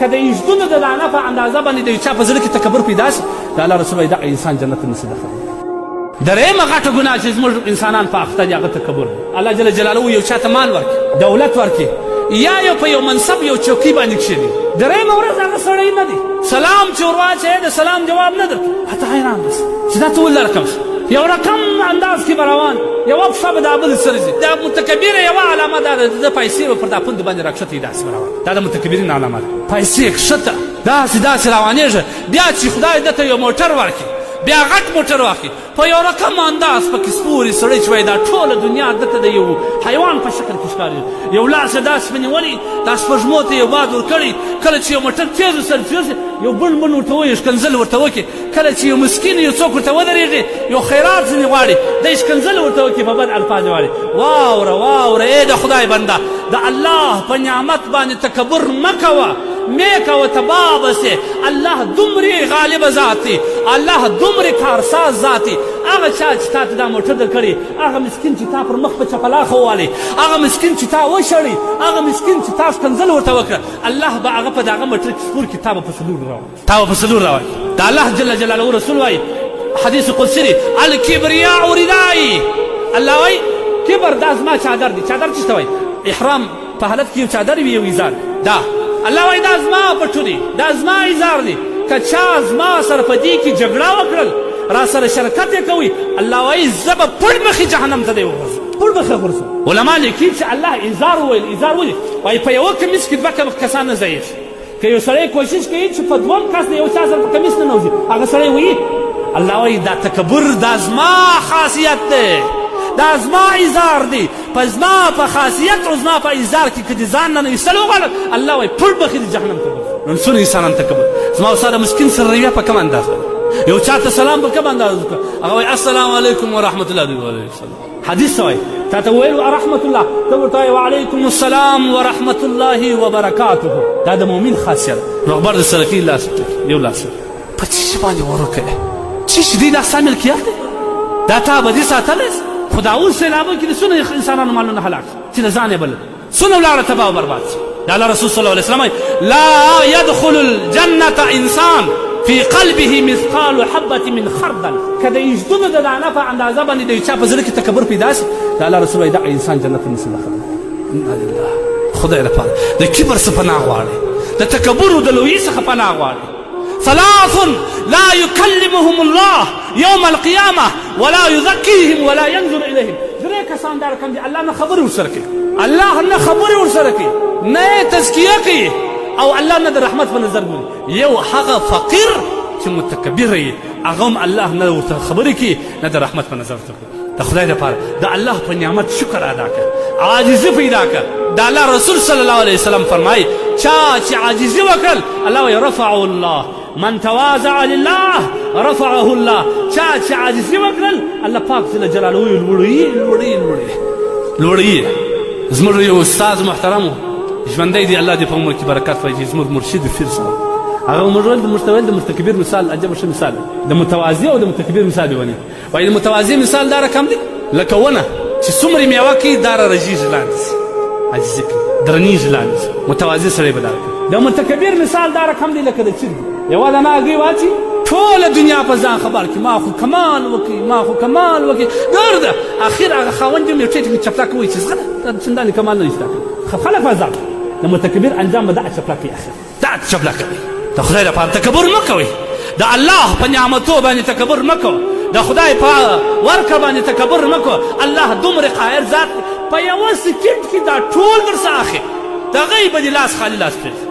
که د ایږدونو د دانه په اندازه باندې د یو چا په زړه کې تکبر پیدا شي د الله رسول وایي دغه انسان جنت ته نشي داخلی. درېیمه غټه ګناه چې زموږ انسانان په اخته دي هغه تکبر دی. الله جل جلاله یو چا ته مال ورکړي، دولت ورکړي، یا یو په یو منصب یو چوکۍ باندې کښېني، درېیمه ورځ هغه سړی نه دی، سلام چې ور واچوې د سلام جواب نه درکړي، ته حیران بس چې دا ته ولې رقم شو، یو رقم انداز کې به روان، یوه پښه به د بل سره ځي. د متکبر یوه علامه دا ده د پیسې به پر دا پوند باندې راکښته وي داسې به روان، دا د متکبرین علامه ده. پیسې کښته داسې روانېږي، بیا چې خدای ده ته یو موټر ورکړي، بیا غټ موټر واخلي، په یو رقم انداز پکې سپوري سړی چې وایي دا ټوله دنیا ده ته د یو حیوان په شکل کې ښکاري، یو لاس یې داسې په نیولي، دا سپوږمو ته یو باد ورکړی، کله چې یو موټر تېز ورسره تېز یو بڼ ورته وایي ښکنځل ورته وکړي، کله چې یو مسکین یو څوک ورته ودرېږي یو خیرات ځینې غواړي دی ښکنځل ورته وکړي په بد الفاظ واړي. واوره ای د خدای بنده، د الله په نعمت باندې تکبر مه کوه، مې کوه تباه به سې. الله دومرې غالبه ذات دی، الله دومرې کارساز ذات دی. هغه چا چې تا ته دا موټر درکړی، هغه مسکین چې تا پر مخ په چپلاخه ووالي، هغه مسکین چې تا وشړی، هغه مسکین چې تا ښکنځل ورته وکړه، الله به هغه په دغه موټر کې سپور کړي، تا به په سلور راوړي. د الله جل جلاله رسول وایي حدیث قدسي دی الکبریاء ردایی، الله وایي کبر دا زما چادر دی. چادر څه ته وایي؟ احرام په حالت کې یو چادر وي یو ایزار، دا الله وایي دا زما پټو دی، دا زما ایزار دی. که چا زما سره په دې کې جګړه وکړل، را سره شرکت یې کوي، الله وایي زه به پړ مخې جهنم ته دی وغورځم، پړ مخې غورځم. علما لیکي چې الله ایزار وویل، ایزار ولې وایي په یوه کمیس کې دوه کسان نه ځایېږي. که یو سړی کوشش کوي چې په دوم کس د یو چا سره په کمیس نه نوځي، هغه سړی وایي الله وایي دا تکبر دا زما خاصیت دی، دا زما ایزار دی، په زما په خاصیت او زما په ایزار کې که د ځان نه ایستل وغواړم، الله وایي پړ مخې د جهنم ته وغورځم. نن څونه انسانان تکبر. زما او ستا د مسکین سره رویه په کوم انداز باندې، یو چا ته سلام په کوم انداز وکړه، هغه وایي السلام علیکم ورحمت الله وبرکاته. حدیث څه وایي؟ تا ته وویل رحمت الله، ته ورته وایې وعلیکم السلام ورحمت الله وبرکاته. دا د مؤمن خاصیت. روغبر د سره کوي لاس یو لاس په څه شي باندې ورکوي، څه شي دی دا ستا ملکیت دی، دا تا ابدي ساتلی خو دا اوس سیلابو کې د څونه انسانانو مالونه هلاک چې د ځان یې بل څونه ولاړه تباه او برباد شي. د الله رسول صلی الله علیه وسلم لا يدخل الجنة انسان في قلبه مثقال حبة من خردل. که د ایږدونو د دانه په اندازه باندې د یو چا په زړه کې تکبر پیدا شي، د الله رسول وایي دغه انسان جنت ته نشي داخلی. انا لله. خدای لپاره د کبر څخه پناه غواړي، د تکبر او د لویي څخه پناه غواړي. ثلاث لا يكلمهم الله يوم القيامة ولا يزكيهم ولا ينظر إليهم. درې کسان دا رقم دي، الله نه خبرې ورسره کوي، الله نه خبرې ورسره کوي، نه یې تزکیه کوي، او الله نه د رحمت په نظر ګوري. یو هغه فقیر چې متکبر یې، هغه هم الله نه ورته خبرې کوي، نه د رحمت په نظر ورته ګوري. د خدای لپاره د الله په نعمت شکر ادا کړه، عاجزي پیدا کړه. د الله رسول صلی الله علیه وسلم فرمایي چا چې عاجزي وکړل، الله وایي رفعه الله، من تواضع لله رفعه الله. چا چې عاجزي وکړل، الله پاک جل جلاله لوړوي. زموږ یو استاد محترم ژوندی دی، الله دې په عمر کې برکات واچوي، زموږ مرشد پیر صاحب، هغه موږ ویل د متکبر مثال عجبه ښه مثال دی، د متواضع او د متکبر مثال یې ونیو. وایي د متواضع مثال دا رقم دی لکه ونه چې څومره میوه کوي دا را رژېږي لاندې شي، عاجزي کوي درنېږي لاندې شي، متواضع سړی به دا کوي. د متکبر مثال دا رقم دی لکه د چرګ یوه دانه هګۍ واچي، ټوله دنیا په ځان خبر کړي، ما خو کمال وکړي ګرده، اخر هغه خاوند یې یو ټیټ کې چپلاک وایي چې زغله دا چندانې کمال نه ایسته کړي، خلک په ځان د متکبر انجام به دغه چپلاک وي، اخر دغه چپلاک وي. د خدای لپاره تکبر مه کوئ، د الله په نعمتو باندې تکبر مه کوه، د خدای په ورکړه باندې تکبر مه کوه. الله دومره قاهر ذات په یوه سکند کې دا ټول درڅه اخلي، د هغې به دې لاس خالي لاس پرېږدي.